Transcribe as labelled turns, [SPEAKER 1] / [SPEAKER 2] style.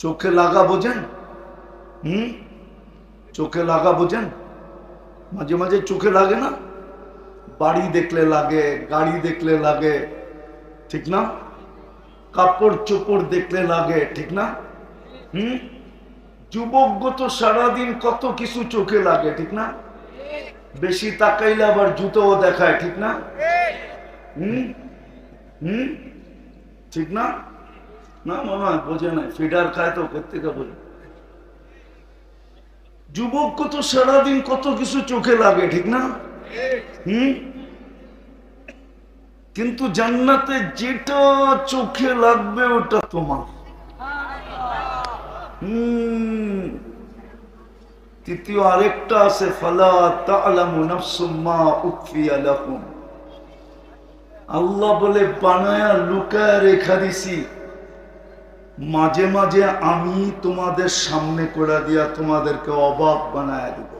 [SPEAKER 1] চোখে লাগা বোঝেন? চোখে লাগা বোঝেন? মাঝে মাঝে চোখে লাগে না? বাড়ি দেখলে লাগে, গাড়ি দেখলে লাগে, ঠিক না? কাপড় চোপড় দেখলে লাগে, ঠিক না? যুবক তো সারাদিন কত কিছু চোখে লাগে, ঠিক না? বেশি তাকাইলে আবার জুতোও দেখায়, ঠিক না? ঠিক না? না মনে হয় বোঝে নাই, ফিডার খায় তো কোত্থেকে বোঝে। যুবক তো সারাদিন কত কিছু চোখে লাগে, ঠিক না? কিন্তু জান্নাতে যেটা চোখে লাগবে ওটা তোমার। তৃতীয় আরেকটা আছে, ফালা তা'লামু নাফসুম মা উখফিয়া লাহুম। আল্লাহ বলে বানায়া লুকায় রেখা দিছি, মাঝে মাঝে আমি তোমাদের সামনে করে দিয়া তোমাদেরকে অবাক বানায় দিব।